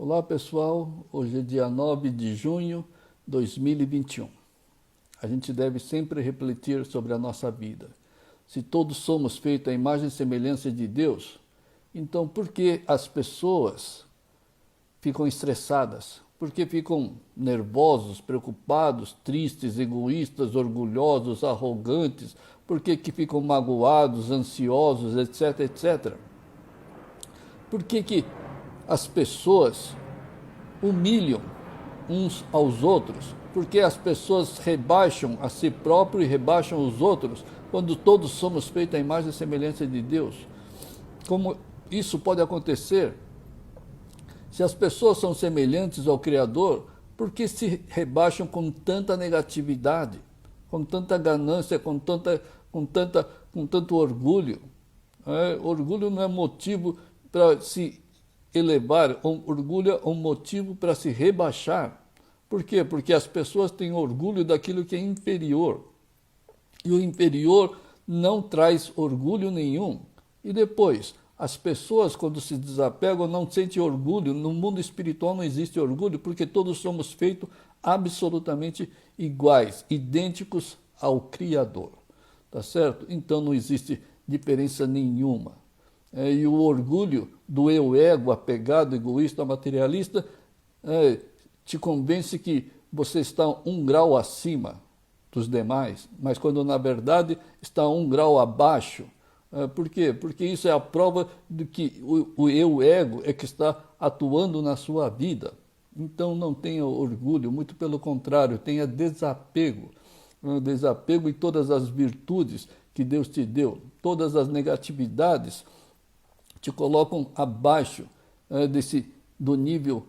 Olá pessoal, hoje é dia 9 de junho de 2021. A gente deve sempre refletir sobre a nossa vida. Se todos somos feitos à imagem e semelhança de Deus, então por que as pessoas ficam estressadas? Por que ficam nervosos, preocupados, tristes, egoístas, orgulhosos, arrogantes? Por que ficam magoados, ansiosos, etc, etc? Por que as pessoas humilham uns aos outros? Porque as pessoas rebaixam a si próprios e rebaixam os outros, quando todos somos feitos à imagem e semelhança de Deus? Como isso pode acontecer? Se as pessoas são semelhantes ao Criador, por que se rebaixam com tanta negatividade, com tanta ganância, com tanto orgulho? Orgulho não é motivo para se elevar, orgulho é um motivo para se rebaixar. Por quê? Porque as pessoas têm orgulho daquilo que é inferior. E o inferior não traz orgulho nenhum. E depois, as pessoas, quando se desapegam, não sentem orgulho. No mundo espiritual não existe orgulho, porque todos somos feitos absolutamente iguais, idênticos ao Criador. Tá certo? Então não existe diferença nenhuma. E o orgulho do eu-ego, apegado, egoísta, materialista, te convence que você está 1 grau acima dos demais, mas quando na verdade está 1 grau abaixo. Por quê? Porque isso é a prova de que o eu-ego é que está atuando na sua vida. Então não tenha orgulho, muito pelo contrário, tenha desapego. Desapego em todas as virtudes que Deus te deu, todas as negatividades te colocam abaixo do nível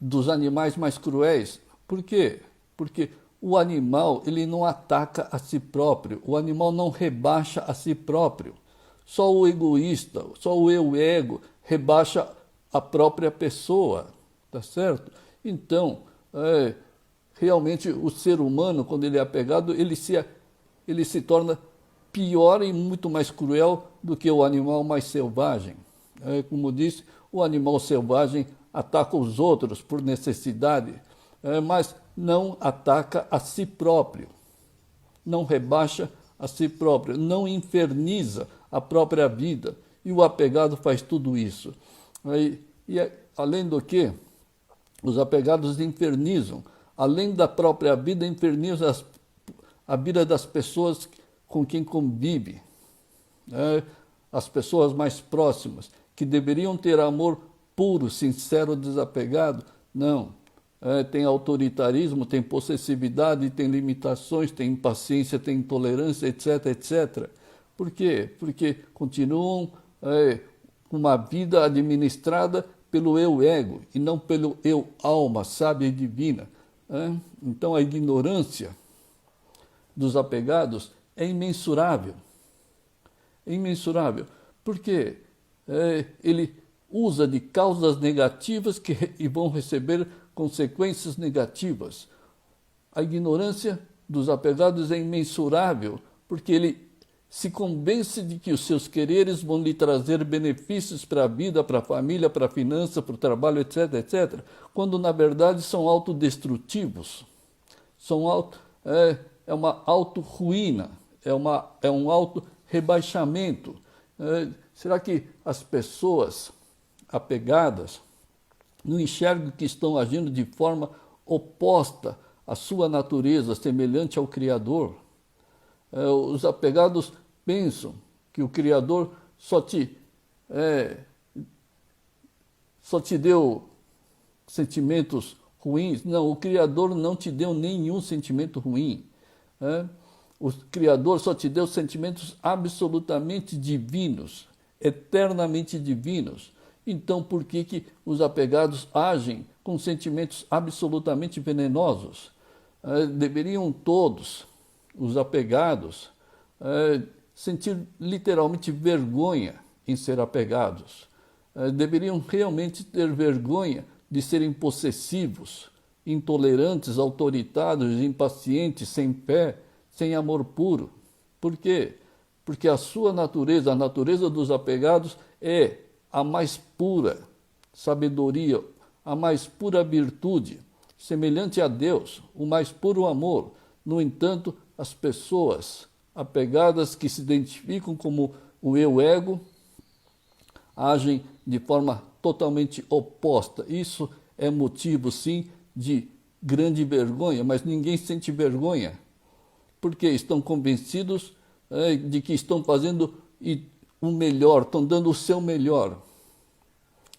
dos animais mais cruéis. Por quê? Porque o animal ele não ataca a si próprio, o animal não rebaixa a si próprio. Só o egoísta, só o eu-ego rebaixa a própria pessoa, tá certo? Então, realmente o ser humano, quando ele é apegado, ele se torna pior e muito mais cruel do que o animal mais selvagem. Como disse, o animal selvagem ataca os outros por necessidade, mas não ataca a si próprio, não rebaixa a si próprio, não inferniza a própria vida. E o apegado faz tudo isso. Além do que, os apegados infernizam, além da própria vida, infernizam a vida das pessoas com quem convive, as pessoas mais próximas, que deveriam ter amor puro, sincero, desapegado. Não. Tem autoritarismo, tem possessividade, tem limitações, tem impaciência, tem intolerância, etc, etc. Por quê? Porque continuam uma vida administrada pelo eu-ego e não pelo eu-alma, sábia e divina. Então a ignorância dos apegados é imensurável. É imensurável. Porque ele usa de causas negativas e vão receber consequências negativas. A ignorância dos apegados é imensurável, porque ele se convence de que os seus quereres vão lhe trazer benefícios para a vida, para a família, para a finança, para o trabalho, etc, etc, quando na verdade são autodestrutivos. É uma auto-ruína, é um auto-rebaixamento. Será que as pessoas apegadas não enxergam que estão agindo de forma oposta à sua natureza, semelhante ao Criador? Os apegados pensam que o Criador só te deu sentimentos ruins. Não, o Criador não te deu nenhum sentimento ruim. O Criador só te deu sentimentos absolutamente divinos, eternamente divinos. Então, por que os apegados agem com sentimentos absolutamente venenosos? Deveriam todos, os apegados, sentir literalmente vergonha em ser apegados. Deveriam realmente ter vergonha de serem possessivos, intolerantes, autoritários, impacientes, sem fé, sem amor puro. Por quê? Porque a sua natureza, a natureza dos apegados, é a mais pura sabedoria, a mais pura virtude, semelhante a Deus, o mais puro amor. No entanto, as pessoas apegadas que se identificam como o eu-ego agem de forma totalmente oposta. Isso é motivo, sim, de grande vergonha, mas ninguém sente vergonha, porque estão convencidos de que estão fazendo o melhor, estão dando o seu melhor.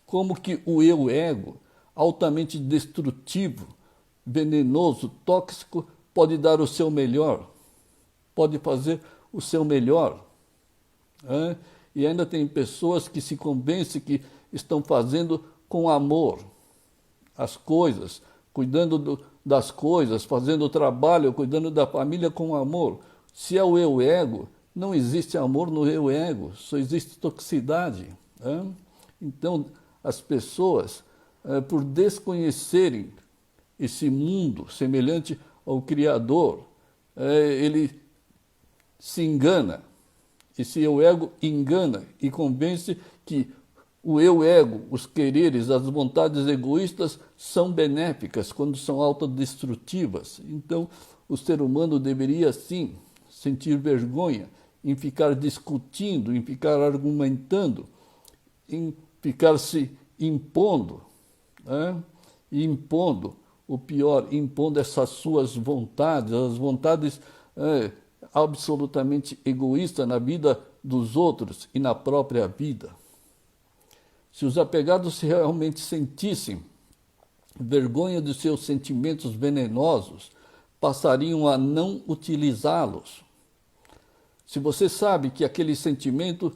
Como que o eu-ego, altamente destrutivo, venenoso, tóxico, pode dar o seu melhor, pode fazer o seu melhor. E ainda tem pessoas que se convencem que estão fazendo com amor as coisas, cuidando das coisas, fazendo o trabalho, cuidando da família com amor. Se é o eu-ego, não existe amor no eu-ego, só existe toxicidade. Então, as pessoas, por desconhecerem esse mundo semelhante ao Criador, ele se engana. Esse eu-ego engana e convence que o eu-ego, os quereres, as vontades egoístas são benéficas quando são autodestrutivas. Então, o ser humano deveria, sim, sentir vergonha em ficar discutindo, em ficar argumentando, em ficar se impondo, e impondo o pior, impondo essas suas vontades, as vontades absolutamente egoístas na vida dos outros e na própria vida. Se os apegados realmente sentissem vergonha de seus sentimentos venenosos, passariam a não utilizá-los. Se você sabe que aquele sentimento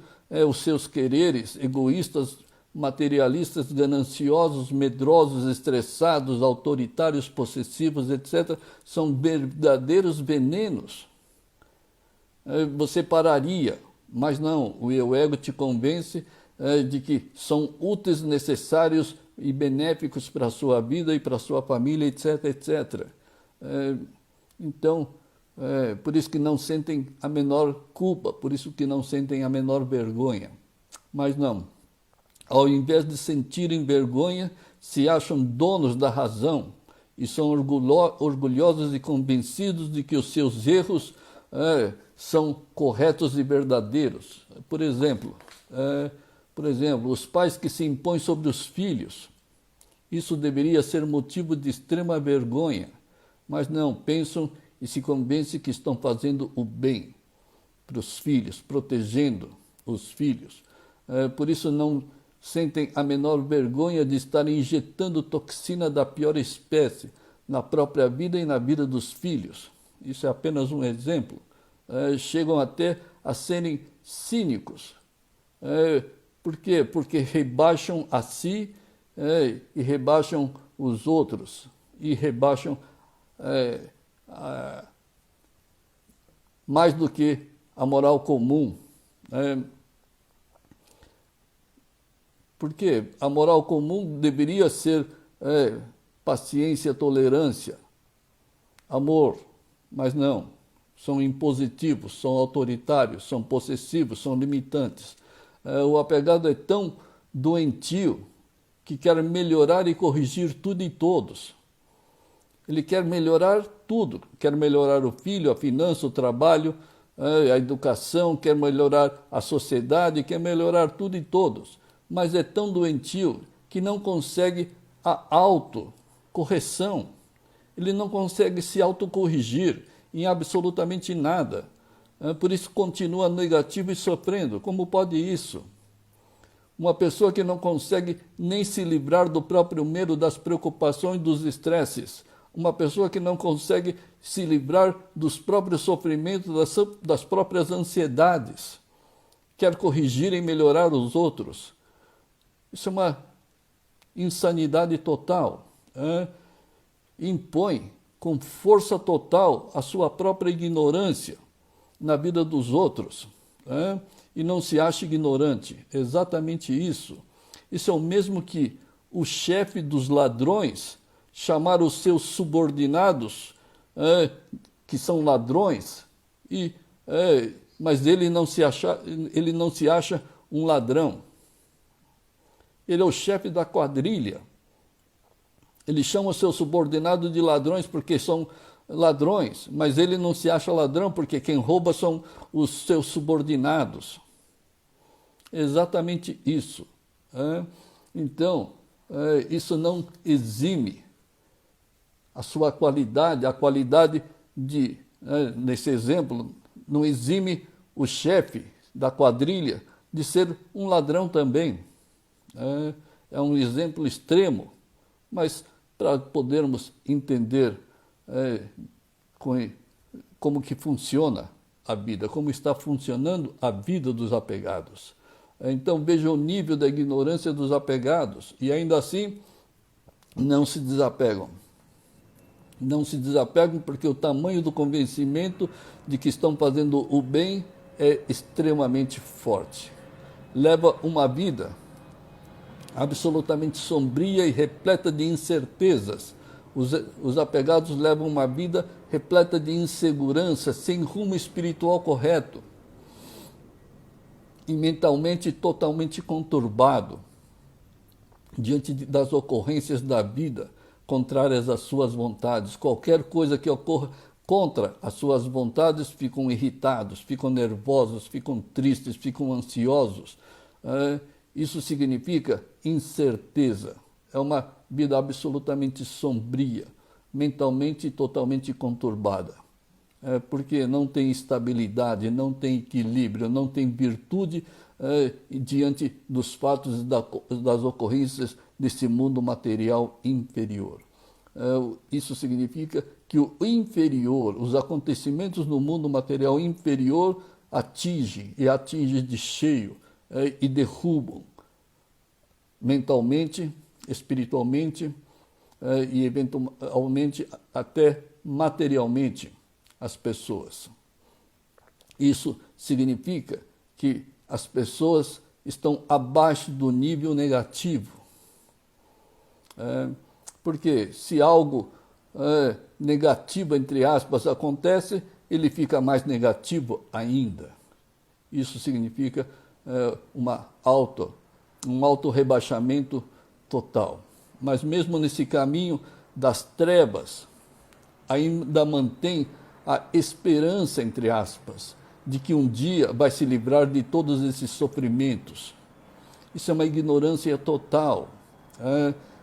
os seus quereres egoístas, materialistas, gananciosos, medrosos, estressados, autoritários, possessivos, etc., são verdadeiros venenos, você pararia, mas não, o eu-ego te convence de que são úteis, necessários e benéficos para a sua vida e para a sua família, etc., etc. Então, por isso que não sentem a menor culpa, por isso que não sentem a menor vergonha. Mas não, ao invés de sentirem vergonha, se acham donos da razão e são orgulhosos e convencidos de que os seus erros são corretos e verdadeiros. Por exemplo, os pais que se impõem sobre os filhos. Isso deveria ser motivo de extrema vergonha, mas não, pensam e se convencem que estão fazendo o bem para os filhos, protegendo os filhos. Por isso não sentem a menor vergonha de estarem injetando toxina da pior espécie na própria vida e na vida dos filhos. Isso é apenas um exemplo. Chegam até a serem cínicos. Por quê? Porque rebaixam a si e rebaixam os outros, e rebaixam mais do que a moral comum. Porque a moral comum deveria ser paciência, tolerância, amor, mas não. São impositivos, são autoritários, são possessivos, são limitantes. O apegado é tão doentio que quer melhorar e corrigir tudo e todos. Ele quer melhorar tudo, quer melhorar o filho, a finança, o trabalho, a educação, quer melhorar a sociedade, quer melhorar tudo e todos. Mas é tão doentio que não consegue a autocorreção. Ele não consegue se autocorrigir em absolutamente nada. Por isso continua negativo e sofrendo. Como pode isso? Uma pessoa que não consegue nem se livrar do próprio medo, das preocupações, dos estresses. Uma pessoa que não consegue se livrar dos próprios sofrimentos, das próprias ansiedades. Quer corrigir e melhorar os outros. Isso é uma insanidade total. Impõe com força total a sua própria ignorância na vida dos outros, e não se acha ignorante. Exatamente isso. Isso é o mesmo que o chefe dos ladrões chamar os seus subordinados, que são ladrões, mas ele não se acha um ladrão. Ele é o chefe da quadrilha. Ele chama os seus subordinados de ladrões porque são ladrões, mas ele não se acha ladrão porque quem rouba são os seus subordinados. Exatamente isso. Então, isso não exime a sua qualidade, a qualidade de, nesse exemplo, não exime o chefe da quadrilha de ser um ladrão também. É um exemplo extremo, mas para podermos entender como que funciona a vida, como está funcionando a vida dos apegados. Então veja o nível da ignorância dos apegados e ainda assim não se desapegam. Não se desapegam porque o tamanho do convencimento de que estão fazendo o bem é extremamente forte. Leva uma vida absolutamente sombria e repleta de incertezas. Os apegados levam uma vida repleta de insegurança, sem rumo espiritual correto e mentalmente totalmente conturbado diante das ocorrências da vida contrárias às suas vontades. Qualquer coisa que ocorra contra as suas vontades, ficam irritados, ficam nervosos, ficam tristes, ficam ansiosos. Isso significa incerteza. É uma vida absolutamente sombria, mentalmente totalmente conturbada. Porque não tem estabilidade, não tem equilíbrio, não tem virtude diante dos fatos das ocorrências desse mundo material inferior. Isso significa que o inferior, os acontecimentos no mundo material inferior atingem de cheio e derrubam mentalmente, espiritualmente e eventualmente até materialmente as pessoas. Isso significa que as pessoas estão abaixo do nível negativo. Porque se algo negativo, entre aspas, acontece, ele fica mais negativo ainda. Isso significa um auto-rebaixamento total. Mas mesmo nesse caminho das trevas, ainda mantém a esperança, entre aspas, de que um dia vai se livrar de todos esses sofrimentos. Isso é uma ignorância total.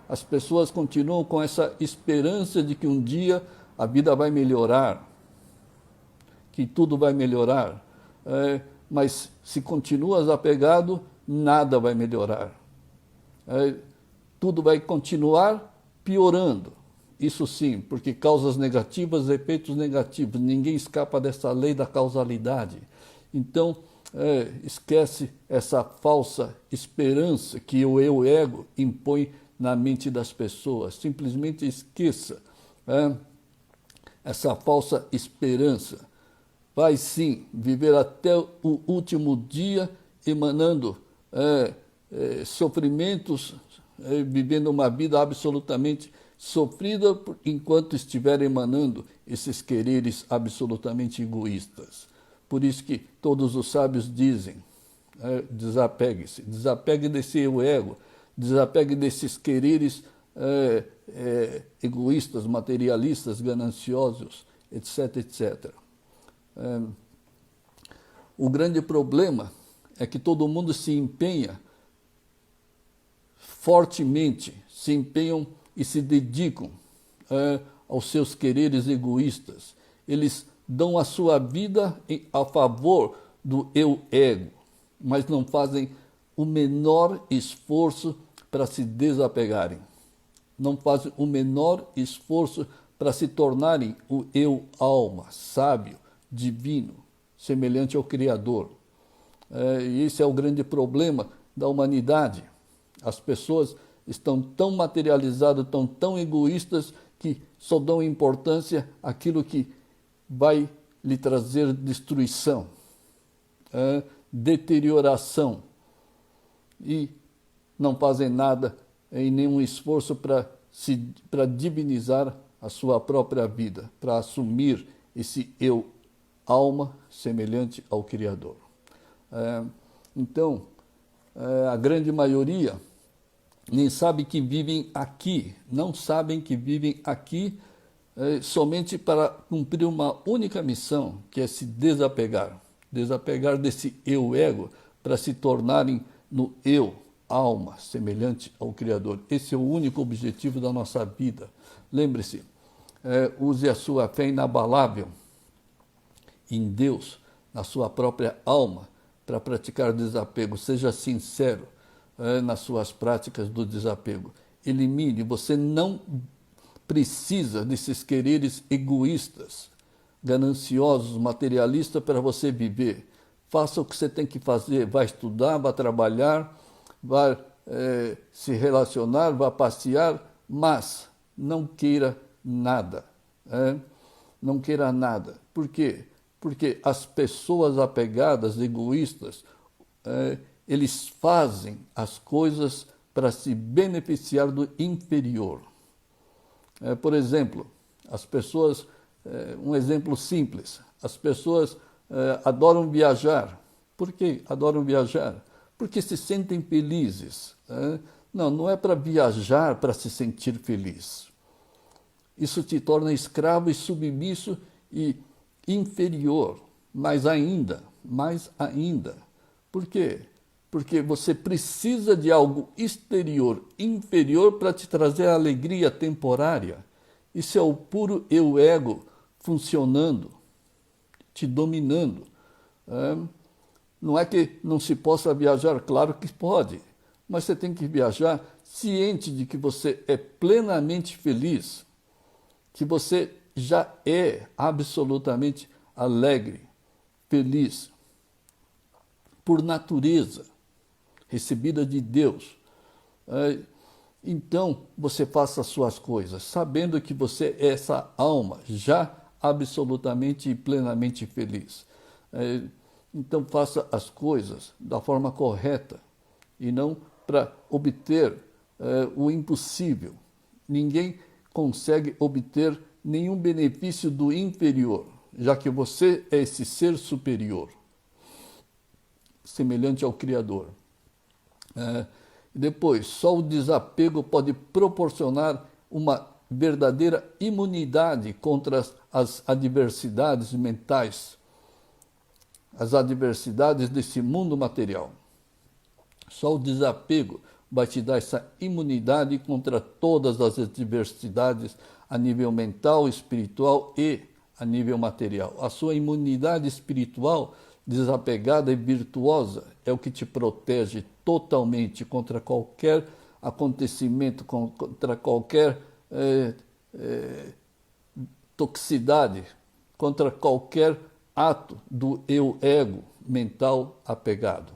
As pessoas continuam com essa esperança de que um dia a vida vai melhorar, que tudo vai melhorar. Mas se continuas apegado, nada vai melhorar. Tudo vai continuar piorando. Isso sim, porque causas negativas, efeitos negativos. Ninguém escapa dessa lei da causalidade. Então, esquece essa falsa esperança que o eu-ego impõe na mente das pessoas. Simplesmente esqueça essa falsa esperança. Vai sim viver até o último dia emanando sofrimentos, vivendo uma vida absolutamente sofrida enquanto estiver emanando esses quereres absolutamente egoístas. Por isso que todos os sábios dizem, desapegue-se, desapegue desse eu-ego, desapegue desses quereres egoístas, materialistas, gananciosos, etc, etc. O grande problema é que todo mundo se empenha fortemente, se empenham e se dedicam aos seus quereres egoístas. Eles dão a sua vida a favor do eu-ego, mas não fazem o menor esforço para se desapegarem. Não fazem o menor esforço para se tornarem o eu-alma, sábio, divino, semelhante ao Criador. E esse é o grande problema da humanidade. As pessoas estão tão materializadas, tão egoístas, que só dão importância àquilo que vai lhe trazer destruição, deterioração, e não fazem nada em nenhum esforço para divinizar a sua própria vida, para assumir esse eu, alma, semelhante ao Criador. Então, a grande maioria nem sabem que vivem aqui, não sabem que vivem aqui somente para cumprir uma única missão, que é se desapegar. Desapegar desse eu-ego para se tornarem no eu, alma, semelhante ao Criador. Esse é o único objetivo da nossa vida. Lembre-se, use a sua fé inabalável em Deus, na sua própria alma, para praticar desapego. Seja sincero nas suas práticas do desapego. Elimine, você não precisa desses quereres egoístas, gananciosos, materialistas para você viver. Faça o que você tem que fazer, vai estudar, vai trabalhar, vai se relacionar, vai passear, mas não queira nada. Não queira nada. Por quê? Porque as pessoas apegadas, egoístas, eles fazem as coisas para se beneficiar do inferior. Por exemplo, as pessoas, um exemplo simples, as pessoas adoram viajar. Por que adoram viajar? Porque se sentem felizes. Não é para viajar para se sentir feliz. Isso te torna escravo e submisso e inferior, mais ainda. Por quê? Porque você precisa de algo exterior, inferior, para te trazer alegria temporária. Isso é o puro eu-ego funcionando, te dominando. Não é que não se possa viajar, claro que pode, mas você tem que viajar ciente de que você é plenamente feliz, que você já é absolutamente alegre, feliz, por natureza, recebida de Deus. Então, você faça as suas coisas, sabendo que você é essa alma já absolutamente e plenamente feliz. Então, faça as coisas da forma correta e não para obter o impossível. Ninguém consegue obter nenhum benefício do inferior, já que você é esse ser superior, semelhante ao Criador. Depois, só o desapego pode proporcionar uma verdadeira imunidade contra as adversidades mentais, as adversidades desse mundo material. Só o desapego vai te dar essa imunidade contra todas as adversidades a nível mental, espiritual e a nível material. A sua imunidade espiritual desapegada e virtuosa é o que te protege totalmente contra qualquer acontecimento, contra qualquer toxicidade, contra qualquer ato do eu-ego mental apegado,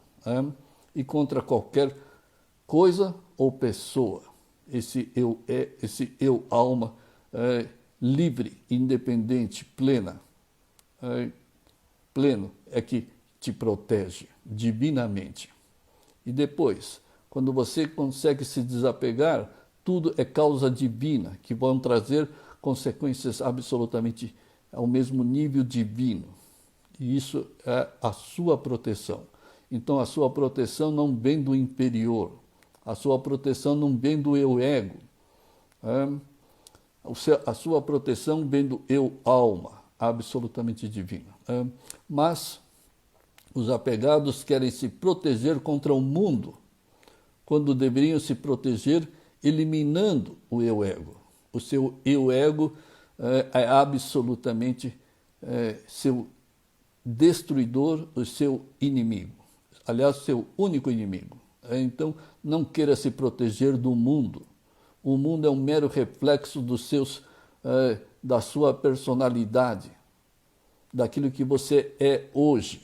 e contra qualquer coisa ou pessoa. Esse eu-alma livre, independente, pleno é que te protege divinamente. E depois, quando você consegue se desapegar, tudo é causa divina, que vão trazer consequências absolutamente ao mesmo nível divino. E isso é a sua proteção. Então, a sua proteção não vem do inferior, a sua proteção não vem do eu-ego, a sua proteção vem do eu-alma, absolutamente divina. Mas os apegados querem se proteger contra o mundo, quando deveriam se proteger eliminando o eu-ego. O seu eu-ego é absolutamente seu destruidor, o seu inimigo. Aliás, seu único inimigo. Então, não queira se proteger do mundo. O mundo é um mero reflexo da sua personalidade, daquilo que você é hoje.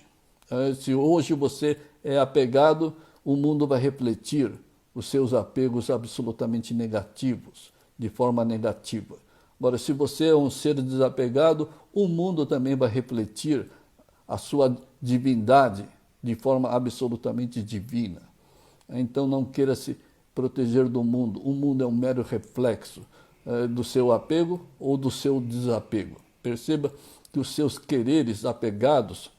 Se hoje você é apegado, o mundo vai refletir os seus apegos absolutamente negativos, de forma negativa. Agora, se você é um ser desapegado, o mundo também vai refletir a sua divindade de forma absolutamente divina. Então, não queira se proteger do mundo. O mundo é um mero reflexo do seu apego ou do seu desapego. Perceba que os seus quereres apegados,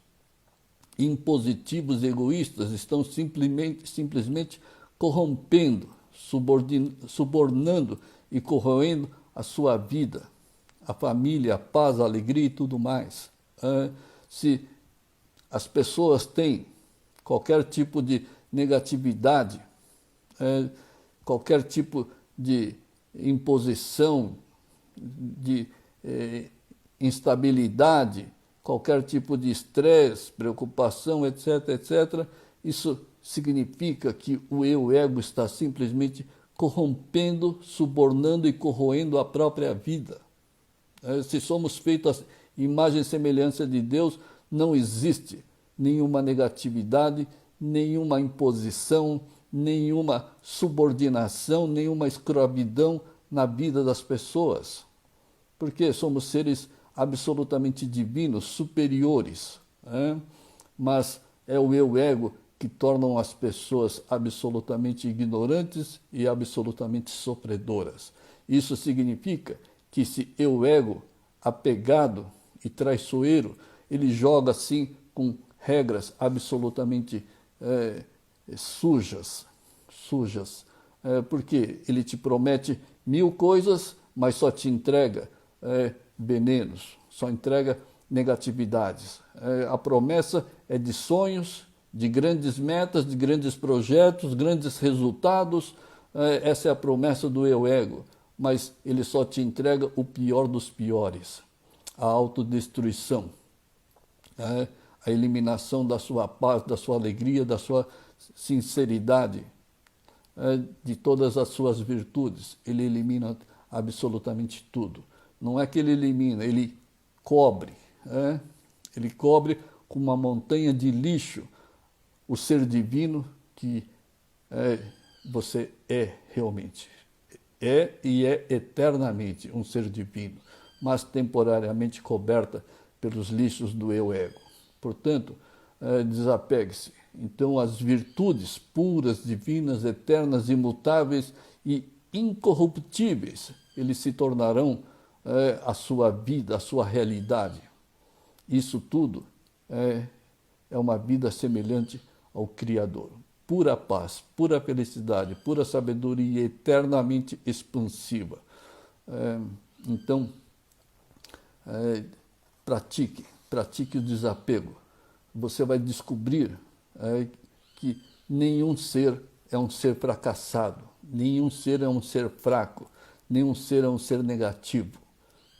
impositivos e egoístas estão simplesmente corrompendo subornando e corroendo a sua vida, a família, a paz, a alegria e tudo mais. Se as pessoas têm qualquer tipo de negatividade, qualquer tipo de imposição, de instabilidade, qualquer tipo de estresse, preocupação, etc., etc., isso significa que o eu-ego está simplesmente corrompendo, subornando e corroendo a própria vida. Se somos feitos à imagem e semelhança de Deus, não existe nenhuma negatividade, nenhuma imposição, nenhuma subordinação, nenhuma escravidão na vida das pessoas. Porque somos seres absolutamente divinos, superiores. Mas é o eu-ego que tornam as pessoas absolutamente ignorantes e absolutamente sofredoras. Isso significa que esse eu-ego apegado e traiçoeiro, ele joga assim com regras absolutamente sujas, porque ele te promete 1000 coisas, mas só te entrega venenos, só entrega negatividades. A promessa é de sonhos, de grandes metas, de grandes projetos, grandes resultados. Essa é a promessa do eu-ego, mas ele só te entrega o pior dos piores, a autodestruição, a eliminação da sua paz, da sua alegria, da sua sinceridade, de todas as suas virtudes. Ele elimina absolutamente tudo. Não é que ele elimina, ele cobre. Ele cobre com uma montanha de lixo o ser divino que você é realmente. É e é eternamente um ser divino, mas temporariamente coberta pelos lixos do eu-ego. Portanto, desapegue-se. Então, as virtudes puras, divinas, eternas, imutáveis e incorruptíveis, eles se tornarão a sua vida, a sua realidade. Isso tudo é uma vida semelhante ao Criador. Pura paz, pura felicidade, pura sabedoria eternamente expansiva. Então, pratique o desapego. Você vai descobrir que nenhum ser é um ser fracassado, nenhum ser é um ser fraco, nenhum ser é um ser negativo.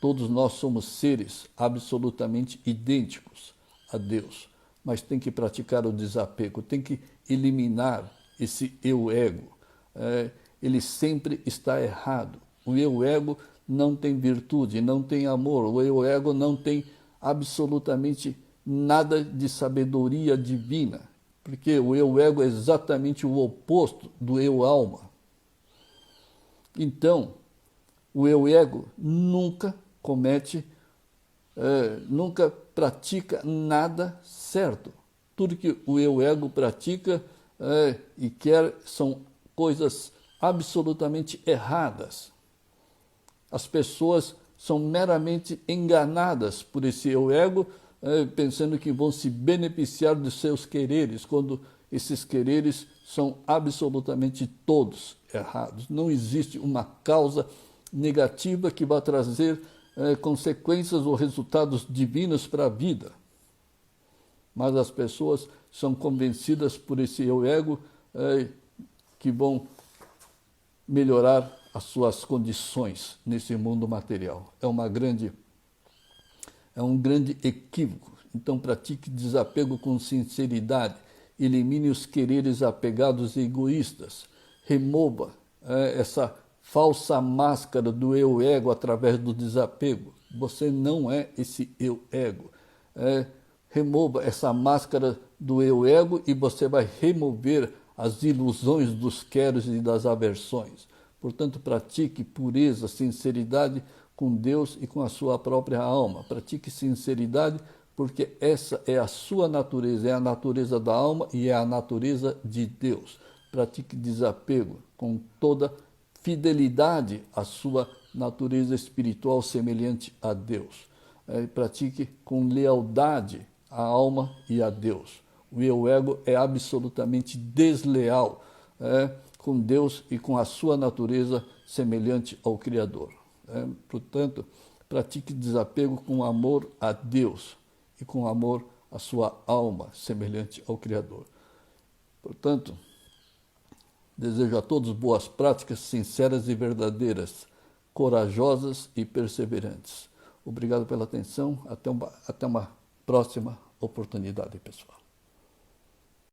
Todos nós somos seres absolutamente idênticos a Deus, mas tem que praticar o desapego, tem que eliminar esse eu-ego. Ele sempre está errado. O eu-ego não tem virtude, não tem amor, o eu-ego não tem absolutamente nada de sabedoria divina, porque o eu-ego é exatamente o oposto do eu-alma. Então, o eu-ego nunca nunca pratica nada certo. Tudo que o eu-ego pratica e quer são coisas absolutamente erradas. As pessoas são meramente enganadas por esse eu-ego, pensando que vão se beneficiar dos seus quereres, quando esses quereres são absolutamente todos errados. Não existe uma causa negativa que vá trazer consequências ou resultados divinos para a vida. Mas as pessoas são convencidas por esse eu-ego que vão melhorar as suas condições nesse mundo material. É um grande equívoco. Então pratique desapego com sinceridade, elimine os quereres apegados e egoístas, remova essa falsa máscara do eu-ego através do desapego. Você não é esse eu-ego. Remova essa máscara do eu-ego e você vai remover as ilusões dos queros e das aversões. Portanto, pratique pureza, sinceridade com Deus e com a sua própria alma. Pratique sinceridade porque essa é a sua natureza, é a natureza da alma e é a natureza de Deus. Pratique desapego com toda fidelidade à sua natureza espiritual semelhante a Deus. Pratique com lealdade à alma e a Deus. O eu-ego é absolutamente desleal. com Deus e com a sua natureza semelhante ao Criador. Portanto, pratique desapego com amor a Deus e com amor à sua alma semelhante ao Criador. Portanto, desejo a todos boas práticas sinceras e verdadeiras, corajosas e perseverantes. Obrigado pela atenção. Até uma próxima oportunidade, pessoal.